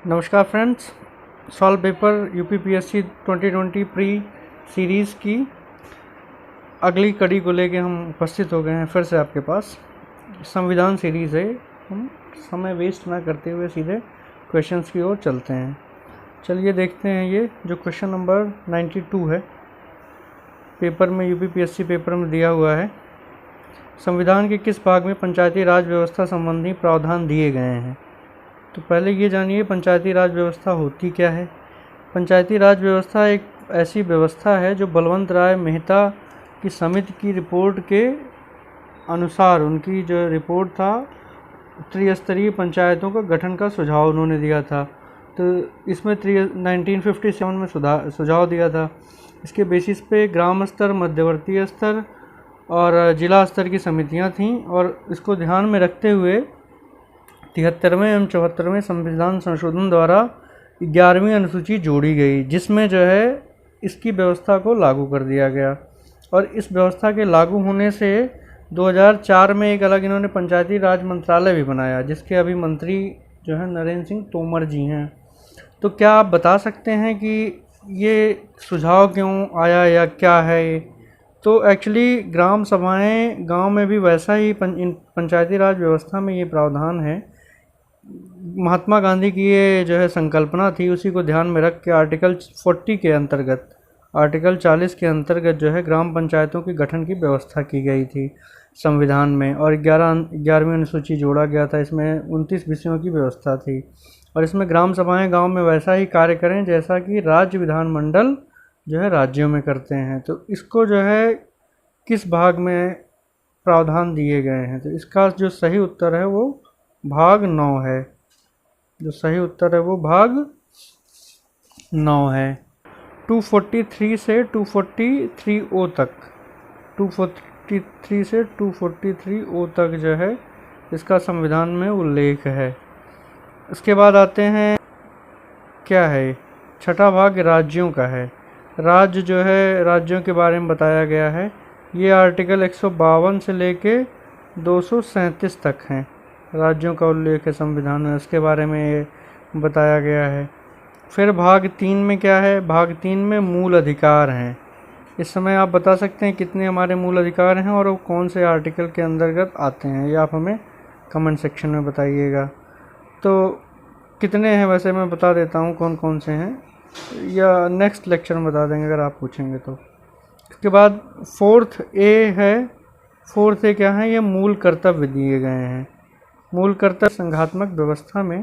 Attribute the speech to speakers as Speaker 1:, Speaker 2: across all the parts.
Speaker 1: नमस्कार friends, solve paper UPPSC 2020 pre series की अगली कड़ी को लेके हम उपस्थित हो गए हैं फिर से आपके पास। संविधान सीरीज़ है, हम समय वेस्ट ना करते हुए सीधे क्वेश्चंस की ओर चलते हैं। चलिए देखते हैं ये जो क्वेश्चन नंबर 92 है पेपर में, यूपीपीएससी पेपर में दिया हुआ है। संविधान के किस भाग में पंचायती राज व्यवस्था संबंधी प्रावधान दिए गए हैं? तो पहले ये जानिए पंचायती राज व्यवस्था होती क्या है। पंचायती राज व्यवस्था एक ऐसी व्यवस्था है जो बलवंत राय मेहता की समिति की रिपोर्ट के अनुसार, उनकी जो रिपोर्ट था त्रिस्तरीय पंचायतों का गठन का सुझाव उन्होंने दिया था। तो इसमें 1957 में सुझाव दिया था। इसके बेसिस पे ग्राम स्तर, मध्यवर्ती स्तर और जिला स्तर की समितियां थीं और इसको ध्यान में रखते हुए 73वें एवं 74वें संविधान संशोधन द्वारा 11वीं अनुसूची जोड़ी गई, जिसमें जो है इसकी व्यवस्था को लागू कर दिया गया। और इस व्यवस्था के लागू होने से 2004 में एक अलग इन्होंने पंचायती राज मंत्रालय भी बनाया, जिसके अभी मंत्री जो है नरेंद्र सिंह तोमर जी हैं। तो क्या आप बता सकते हैं कि ये सुझाव क्यों आया या क्या है ये? तो एक्चुअली ग्राम सभाएं गांव में भी वैसा ही पंचायती राज व्यवस्था में ये प्रावधान है। महात्मा गांधी की ये जो है संकल्पना थी, उसी को ध्यान में रख के आर्टिकल 40 के अंतर्गत, आर्टिकल 40 के अंतर्गत जो है ग्राम पंचायतों के गठन की व्यवस्था की गई थी संविधान में। और 11वीं अनुसूची जोड़ा गया था। इसमें 29 विषयों की व्यवस्था थी और इसमें ग्राम सभाएं गांव में वैसा ही कार्य करें जैसा कि राज्य विधानमंडल जो है राज्यों में करते हैं। तो इसको जो है किस भाग में प्रावधान दिए गए हैं? तो इसका जो सही उत्तर है वो भाग 9 है। जो सही उत्तर है वो भाग 9 है। 243 से 243O तक, 243 से 243O तक जो है इसका संविधान में उल्लेख है। इसके बाद आते हैं, क्या है, छठा भाग राज्यों का है। राज्य जो है राज्यों के बारे में बताया गया है। ये आर्टिकल 152 से लेके 237 तक हैं। राज्यों का उल्लेख है संविधान में, उसके बारे में ये बताया गया है। फिर भाग 3 में क्या है? भाग 3 में मूल अधिकार हैं। इस समय आप बता सकते हैं कितने हमारे मूल अधिकार हैं और वो कौन से आर्टिकल के अंतर्गत आते हैं, ये आप हमें कमेंट सेक्शन में बताइएगा। तो कितने हैं वैसे मैं बता देता हूँ कौन कौन से हैं, या नेक्स्ट लेक्चर में बता देंगे अगर आप पूछेंगे तो। इसके बाद 4th A है। 4th A क्या है? ये मूल कर्तव्य दिए गए हैं। मूल कर्तव्य, संघात्मक व्यवस्था में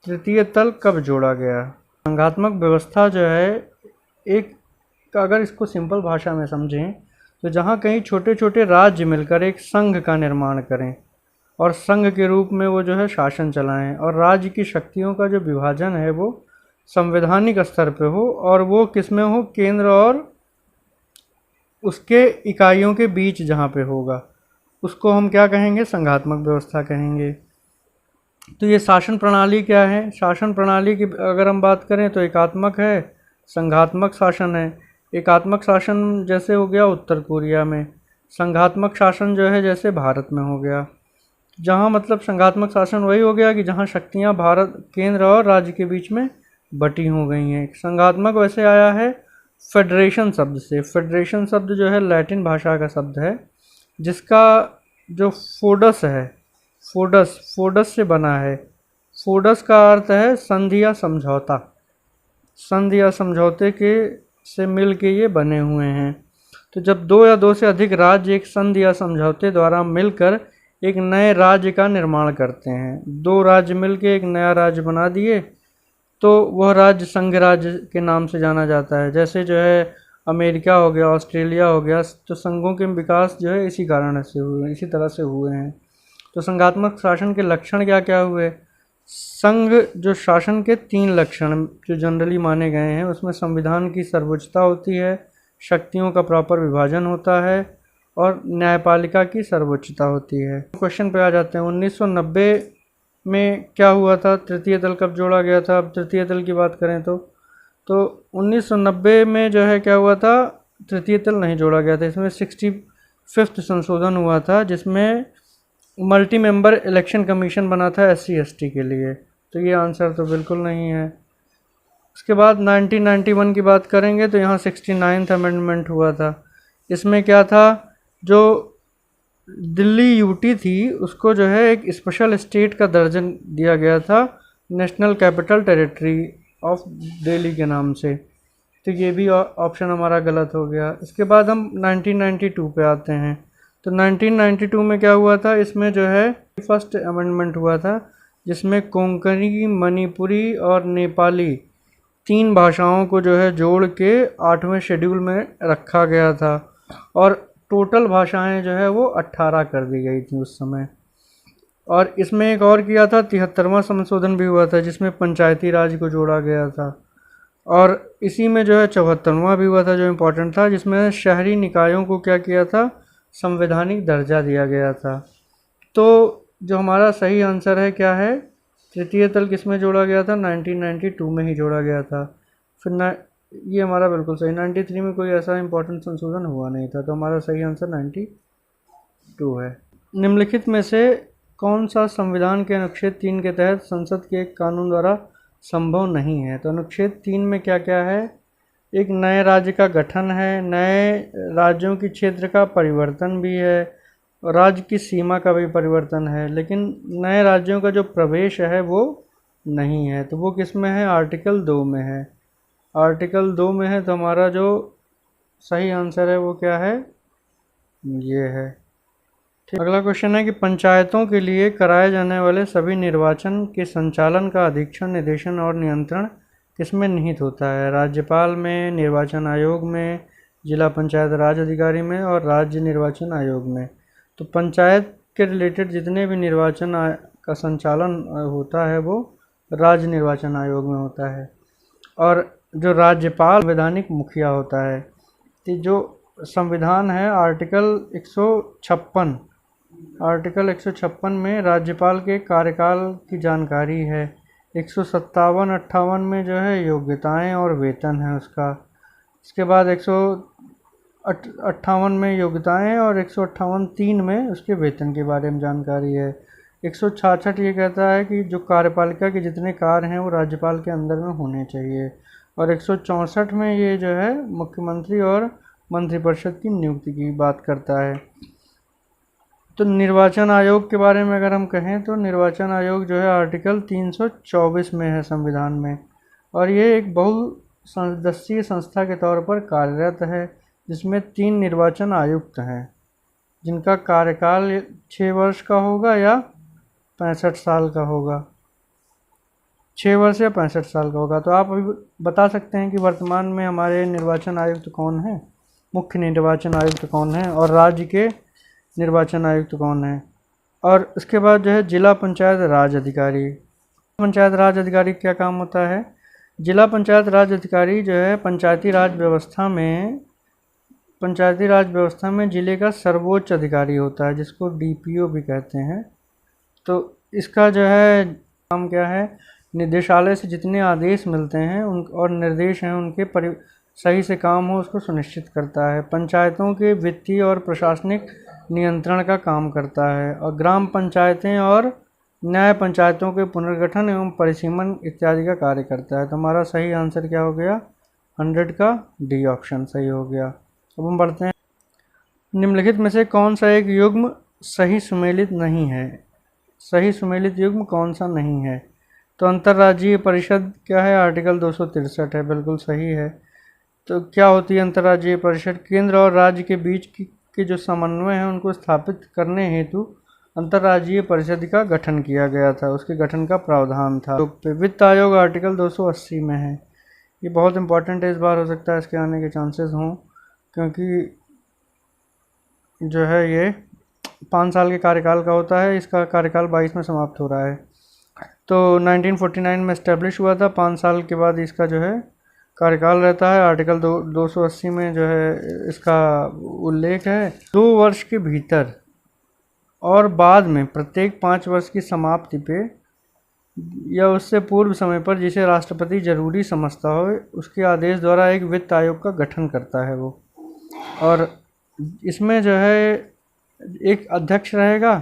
Speaker 1: तृतीय तल कब जोड़ा गया? संघात्मक व्यवस्था जो है एक, अगर इसको सिंपल भाषा में समझें तो जहाँ कहीं छोटे छोटे राज्य मिलकर एक संघ का निर्माण करें और संघ के रूप में वो जो है शासन चलाएं, और राज्य की शक्तियों का जो विभाजन है वो संवैधानिक स्तर पे हो, और वो किस में हो? केंद्र और उसके इकाइयों के बीच जहाँ पे होगा, उसको हम क्या कहेंगे? संघात्मक व्यवस्था कहेंगे। तो ये शासन प्रणाली क्या है? शासन प्रणाली की अगर हम बात करें तो एकात्मक है, संघात्मक शासन है। एकात्मक शासन जैसे हो गया उत्तर कोरिया में, संघात्मक शासन जो है जैसे भारत में हो गया। जहाँ मतलब संघात्मक शासन वही हो गया कि जहाँ शक्तियाँ भारत, केंद्र और राज्य के बीच में बटी हो गई हैं। संघात्मक वैसे आया है फेडरेशन शब्द से। फेडरेशन शब्द जो है लैटिन भाषा का शब्द है, जिसका जो फोडस है, फोडस से बना है। फोडस का अर्थ है संधि या समझौता। संधि या समझौते के से मिल के ये बने हुए हैं। तो जब दो या दो से अधिक राज्य एक संधि या समझौते द्वारा मिलकर एक नए राज्य का निर्माण करते हैं, दो राज्य मिलके एक नया राज्य बना दिए तो वह राज्य संघ राज्य के नाम से जाना जाता है। जैसे जो है अमेरिका हो गया, ऑस्ट्रेलिया हो गया, तो संघों के विकास जो है इसी कारण से हुए, इसी तरह से हुए हैं। तो संघात्मक शासन के लक्षण क्या क्या हुए? संघ जो शासन के 3 लक्षण जो जनरली माने गए हैं, उसमें संविधान की सर्वोच्चता होती है, शक्तियों का प्रॉपर विभाजन होता है और न्यायपालिका की सर्वोच्चता होती है। क्वेश्चन पे आ जाते हैं। 1990 में क्या हुआ था? तृतीय तल कब जोड़ा गया था? अब तृतीय तल की बात करें तो 1990 में जो है क्या हुआ था? तृतीय तल नहीं जोड़ा गया था। इसमें 65th संशोधन हुआ था, जिसमें मल्टी मेंबर इलेक्शन कमीशन बना था SC ST के लिए। तो ये आंसर तो बिल्कुल नहीं है। उसके बाद 1991 की बात करेंगे तो यहाँ 69th अमेंडमेंट हुआ था। इसमें क्या था, जो दिल्ली यूटी थी उसको जो है एक स्पेशल स्टेट का दर्जा दिया गया था, national capital territory of Delhi के नाम से। तो ये भी ऑप्शन हमारा गलत हो गया। इसके बाद हम 1992 पे आते हैं। तो 1992 में क्या हुआ था, इसमें जो है फर्स्ट अमेंडमेंट हुआ था जिसमें कोंकणी, मणिपुरी और नेपाली 3 भाषाओं को जो है जोड़ के 8वें शेड्यूल में रखा गया था और टोटल भाषाएं जो है वो 18 कर दी गई थी उस समय। और इसमें एक और किया था, 73वां संशोधन भी हुआ था जिसमें पंचायती राज को जोड़ा गया था। और इसी में जो है 74वां भी हुआ था जो इम्पोर्टेंट था, जिसमें शहरी निकायों को क्या किया था, संवैधानिक दर्जा दिया गया था। तो जो हमारा सही आंसर है क्या है, तृतीय तल किस में जोड़ा गया था, 1992 में ही जोड़ा गया था। फिर ये हमारा बिल्कुल सही, 93 में कोई ऐसा इंपॉर्टेंट संशोधन हुआ नहीं था, तो हमारा सही आंसर 92 है। निम्नलिखित में से कौन सा संविधान के अनुच्छेद 3 के तहत संसद के एक कानून द्वारा संभव नहीं है। तो अनुच्छेद 3 में क्या क्या है, एक नए राज्य का गठन है, नए राज्यों की क्षेत्र का परिवर्तन भी है, राज्य की सीमा का भी परिवर्तन है, लेकिन नए राज्यों का जो प्रवेश है वो नहीं है। तो वो किस में है, आर्टिकल 2 में है। आर्टिकल 2 में है, तो हमारा जो सही आंसर है वो क्या है, ये है। ठीक, अगला क्वेश्चन है कि पंचायतों के लिए कराए जाने वाले सभी निर्वाचन के संचालन का अधीक्षण, निर्देशन और नियंत्रण किसमें निहित होता है। राज्यपाल में, निर्वाचन आयोग में, जिला पंचायत राज अधिकारी में और राज्य निर्वाचन आयोग में। तो पंचायत के रिलेटेड जितने भी निर्वाचन का संचालन होता है वो राज्य निर्वाचन आयोग में होता है। और जो राज्यपाल संवैधानिक मुखिया होता है। तो जो संविधान है आर्टिकल 156 में राज्यपाल के कार्यकाल की जानकारी है। 157-58 में जो है योग्यताएं और वेतन है उसका। इसके बाद 158 में योग्यताएं और 158(3) में उसके वेतन के बारे में जानकारी है। 166 ये कहता है कि जो कार्यपालिका के जितने कार्य हैं वो राज्यपाल के अंदर में होने चाहिए। और 164 में ये जो है मुख्यमंत्री और मंत्रिपरिषद की नियुक्ति की बात करता है। तो निर्वाचन आयोग के बारे में अगर हम कहें तो निर्वाचन आयोग जो है आर्टिकल 324 में है संविधान में, और ये एक बहुसदस्यीय संस्था के तौर पर कार्यरत है, जिसमें 3 निर्वाचन आयुक्त हैं जिनका कार्यकाल 6 वर्ष का होगा या 65 साल का होगा। 6 वर्ष या 65 साल का होगा। तो आप अभी बता सकते हैं कि वर्तमान में हमारे निर्वाचन आयुक्त कौन है, मुख्य निर्वाचन आयुक्त कौन है और राज्य के निर्वाचन आयुक्त कौन है। और उसके बाद जो है जिला पंचायत राज अधिकारी। पंचायत राज अधिकारी क्या काम होता है, जिला पंचायत राज अधिकारी जो है पंचायती राज व्यवस्था में जिले का सर्वोच्च अधिकारी होता है, जिसको डीपीओ भी कहते हैं। तो इसका जो है काम क्या है, निदेशालय से जितने आदेश मिलते हैं उन और निर्देश हैं उनके सही से काम हो उसको सुनिश्चित करता है। पंचायतों के वित्तीय और प्रशासनिक नियंत्रण का काम करता है और ग्राम पंचायतें और न्याय पंचायतों के पुनर्गठन एवं परिसीमन इत्यादि का कार्य करता है। तो हमारा सही आंसर क्या हो गया, 100 का डी ऑप्शन सही हो गया। अब हम बढ़ते हैं, निम्नलिखित में से कौन सा एक युग्म सही सुमेलित नहीं है। सही सुमेलित युग्म कौन सा नहीं है। तो अंतर्राज्यीय परिषद क्या है, आर्टिकल 263 है, बिल्कुल सही है। तो क्या होती है अंतर्राज्यीय परिषद, केंद्र और राज्य के बीच के जो समन्वय है उनको स्थापित करने हेतु अंतर्राज्यीय परिषद का गठन किया गया था, उसके गठन का प्रावधान था। तो वित्त आयोग आर्टिकल 280 में है। ये बहुत इंपॉर्टेंट है, इस बार हो सकता है इसके आने के चांसेस हों, क्योंकि जो है ये 5 साल के कार्यकाल का होता है, इसका कार्यकाल 22 में समाप्त हो रहा है। तो 1949 में इस्टेब्लिश हुआ था, 5 साल के बाद इसका जो है कार्यकाल रहता है। आर्टिकल 280 में जो है इसका उल्लेख है, 2 वर्ष के भीतर और बाद में प्रत्येक 5 वर्ष की समाप्ति पे या उससे पूर्व समय पर जिसे राष्ट्रपति जरूरी समझता हो उसके आदेश द्वारा एक वित्त आयोग का गठन करता है वो। और इसमें जो है एक अध्यक्ष रहेगा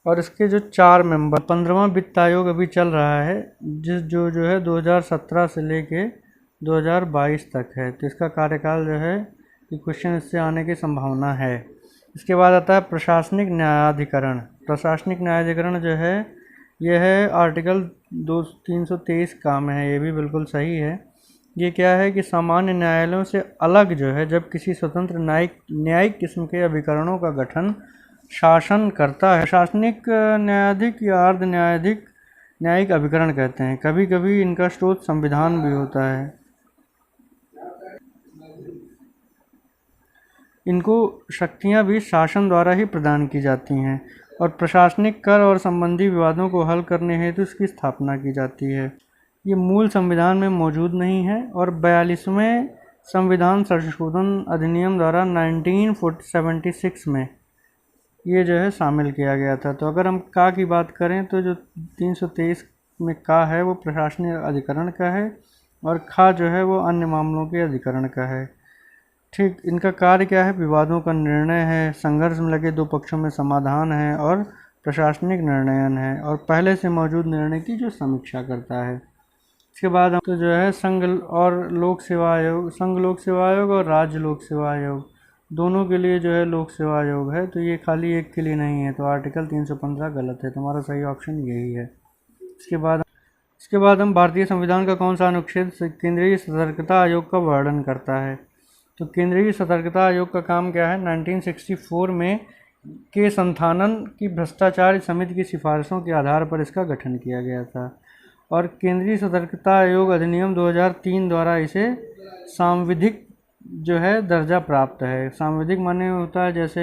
Speaker 1: और इसके जो 4 मेंबर, 15वां वित्त आयोग अभी चल रहा है, जो है 2017 से लेके 2022 तक है। तो इसका कार्यकाल जो है कि क्वेश्चन इससे आने की संभावना है। इसके बाद आता है प्रशासनिक न्यायाधिकरण। प्रशासनिक न्यायाधिकरण जो है यह है आर्टिकल 323 का में है, ये भी बिल्कुल सही है। ये क्या है कि सामान्य न्यायालयों से अलग जो है जब किसी स्वतंत्र न्यायिक किस्म के अभिकरणों का गठन शासन करता है। प्रशासनिक न्यायाधिक या अर्ध न्यायाधिक न्यायिक अभिकरण कहते हैं। कभी कभी इनका स्रोत संविधान भी होता है। इनको शक्तियां भी शासन द्वारा ही प्रदान की जाती हैं और प्रशासनिक कर और संबंधी विवादों को हल करने हेतु इसकी स्थापना की जाती है। ये मूल संविधान में मौजूद नहीं है और 42वें संविधान संशोधन अधिनियम द्वारा 1976 में ये जो है शामिल किया गया था। तो अगर हम का की बात करें तो जो 323 में का है वो प्रशासनिक अधिकरण का है और खा जो है वो अन्य मामलों के अधिकरण का है। ठीक, इनका कार्य क्या है? विवादों का निर्णय है, संघर्ष में लगे दो पक्षों में समाधान है और प्रशासनिक निर्णयन है और पहले से मौजूद निर्णय की जो समीक्षा करता है। इसके बाद हम तो जो है संघ लोक सेवा आयोग और राज्य लोक सेवा आयोग दोनों के लिए जो है लोक सेवा आयोग है। तो ये खाली एक के लिए नहीं है, तो आर्टिकल 315 गलत है। तुम्हारा सही ऑप्शन यही है। इसके बाद हम भारतीय संविधान का कौन सा अनुच्छेद केंद्रीय सतर्कता आयोग का वर्णन करता है? तो केंद्रीय सतर्कता आयोग का काम क्या है? 1964 में के संथानन की भ्रष्टाचार समिति की सिफारिशों के आधार पर इसका गठन किया गया था और केंद्रीय सतर्कता आयोग अधिनियम 2003 द्वारा इसे सांविधिक जो है दर्जा प्राप्त है। सांविधिक माने होता है जैसे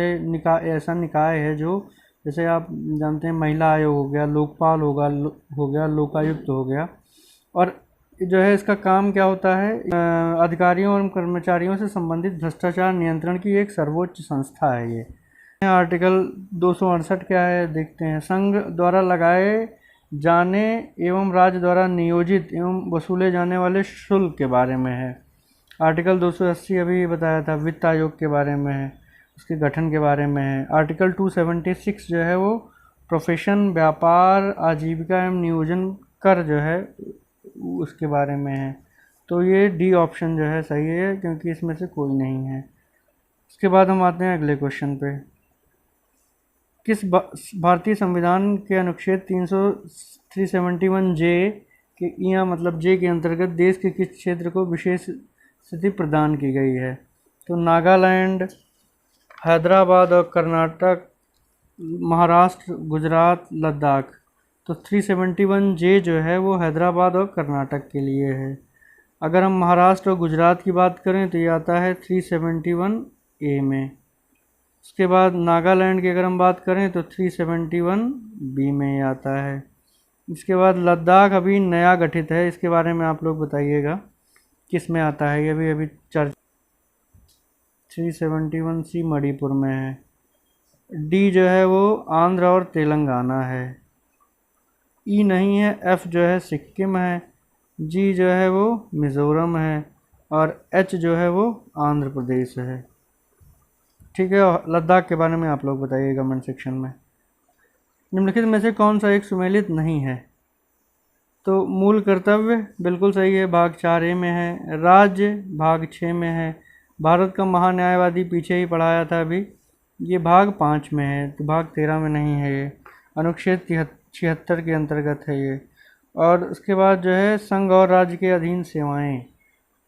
Speaker 1: ऐसा निकाय है जो, जैसे आप जानते हैं महिला आयोग हो गया, लोकपाल हो गया, लोकायुक्त हो गया। और जो है इसका काम क्या होता है? अधिकारियों और कर्मचारियों से संबंधित भ्रष्टाचार नियंत्रण की एक सर्वोच्च संस्था है ये। आर्टिकल 268 क्या है देखते हैं। संघ द्वारा लगाए जाने एवं राज्य द्वारा नियोजित एवं वसूले जाने वाले शुल्क के बारे में है। आर्टिकल 280 अभी बताया था, वित्त आयोग के बारे में है, उसके गठन के बारे में है। आर्टिकल 276 जो है वो प्रोफेशन, व्यापार, आजीविका एवं नियोजन कर जो है उसके बारे में है। तो ये डी ऑप्शन जो है सही है क्योंकि इसमें से कोई नहीं है। इसके बाद हम आते हैं अगले क्वेश्चन पे। किस भारतीय संविधान के अनुच्छेद 371 जे के या मतलब जे के अंतर्गत देश के किस क्षेत्र को विशेष स्थिति प्रदान की गई है? तो नागालैंड, हैदराबाद और कर्नाटक, महाराष्ट्र, गुजरात, लद्दाख। तो 371 जे जो है वो हैदराबाद और कर्नाटक के लिए है। अगर हम महाराष्ट्र और गुजरात की बात करें तो ये आता है 371 ए में। उसके बाद नागालैंड की अगर हम बात करें तो 371 बी में आता है। इसके बाद लद्दाख अभी नया गठित है, इसके बारे में आप लोग बताइएगा किस में आता है। ये भी अभी 371 सी मणिपुर में है। डी जो है वो आंध्र और तेलंगाना है। ई नहीं है, एफ जो है सिक्किम है, जी जो है वो मिज़ोरम है और एच जो है वो आंध्र प्रदेश है। ठीक है, लद्दाख के बारे में आप लोग बताइए कमेंट सेक्शन में। निम्नलिखित में से कौन सा एक सुमेलित नहीं है? तो मूल कर्तव्य बिल्कुल सही है, भाग 4A में है। राज्य भाग 6 में है। भारत का महान्यायवादी पीछे ही पढ़ाया था अभी, ये भाग 5 में है, तो भाग 13 में नहीं है। ये अनुच्छेद 76 के अंतर्गत है ये। और उसके बाद जो है संघ और राज्य के अधीन सेवाएं,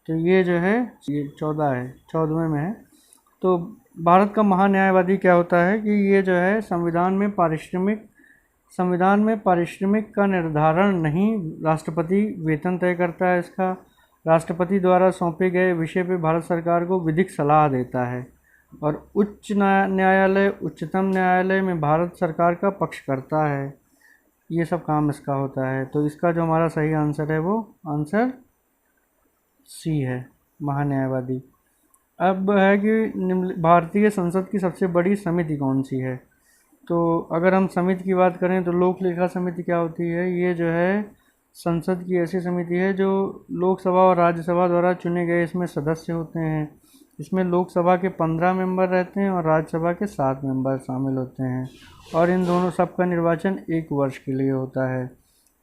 Speaker 1: तो ये जो है ये 14 है, 14वें में है। तो भारत का महान्यायवादी क्या होता है कि ये जो है संविधान में पारिश्रमिक का निर्धारण नहीं, राष्ट्रपति वेतन तय करता है इसका। राष्ट्रपति द्वारा सौंपे गए विषय पे भारत सरकार को विधिक सलाह देता है और उच्च न्यायालय, उच्चतम न्यायालय में भारत सरकार का पक्ष करता है। ये सब काम इसका होता है। तो इसका जो हमारा सही आंसर है वो आंसर सी है, महान्यायवादी। अब है कि भारतीय संसद की सबसे बड़ी समिति कौन सी है? तो अगर हम समिति की बात करें तो लोक लेखा समिति क्या होती है? ये जो है संसद की ऐसी समिति है जो लोकसभा और राज्यसभा द्वारा चुने गए इसमें सदस्य होते हैं। इसमें लोकसभा के 15 मेंबर रहते हैं और राज्यसभा के 7 मेंबर शामिल होते हैं, और इन दोनों सबका निर्वाचन 1 वर्ष के लिए होता है।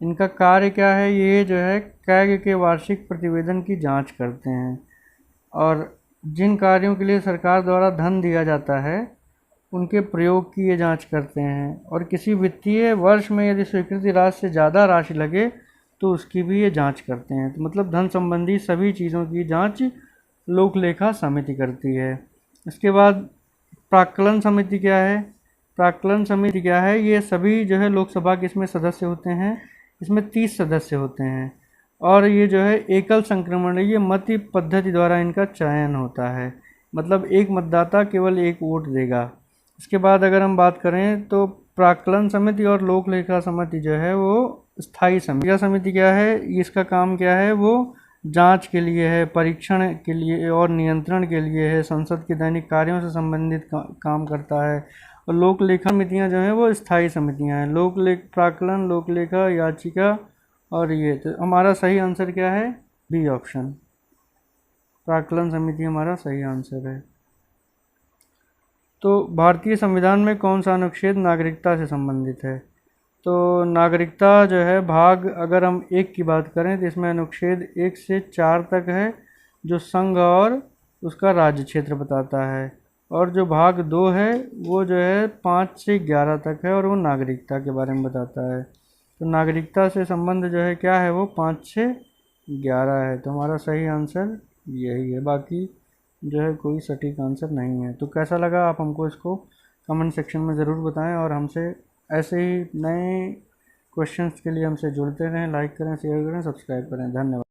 Speaker 1: इनका कार्य क्या है, ये जो है कैग के वार्षिक प्रतिवेदन की जांच करते हैं, और जिन कार्यों के लिए सरकार द्वारा धन दिया जाता है उनके प्रयोग की ये जांच करते हैं, और किसी वित्तीय वर्ष में यदि स्वीकृति राशि से ज़्यादा राशि लगे तो उसकी भी ये जांच करते हैं। तो मतलब धन संबंधी सभी चीज़ों की जांच लोक लेखा समिति करती है। इसके बाद प्राक्कलन समिति क्या है? प्राक्कलन समिति क्या है, ये सभी जो है लोकसभा के इसमें सदस्य होते हैं। इसमें 30 सदस्य होते हैं, और ये जो है एकल संक्रमण, ये मत पद्धति द्वारा इनका चयन होता है, मतलब एक मतदाता केवल एक वोट देगा। इसके बाद अगर हम बात करें तो प्राक्कलन समिति और लोक लेखा समिति जो है वो स्थायी समिति। यह समिति क्या है, इसका काम क्या है, वो जांच के लिए है, परीक्षण के लिए और नियंत्रण के लिए है, संसद के दैनिक कार्यों से संबंधित काम करता है। और लोक लेखा समितियाँ जो हैं वो स्थायी समितियाँ हैं। प्राक्कलन, लोक लेखा, याचिका, और ये तो हमारा सही आंसर क्या है, बी ऑप्शन, प्राक्कलन समिति हमारा सही आंसर है। तो भारतीय संविधान में कौन सा अनुच्छेद नागरिकता से संबंधित है? तो नागरिकता जो है भाग, अगर हम 1 की बात करें तो इसमें अनुच्छेद 1 से 4 तक है, जो संघ और उसका राज्य क्षेत्र बताता है, और जो भाग 2 है वो जो है 5 से 11 तक है, और वो नागरिकता के बारे में बताता है। तो नागरिकता से संबंध जो है क्या है, वो 5 से 11 है। तो हमारा सही आंसर यही है, बाकी जो है कोई सटीक आंसर नहीं है। तो कैसा लगा, आप हमको इसको कमेंट सेक्शन में ज़रूर बताएं, और हमसे ऐसे ही नए क्वेश्चंस के लिए हमसे जुड़ते रहें। लाइक करें, शेयर करें, सब्सक्राइब करें। धन्यवाद।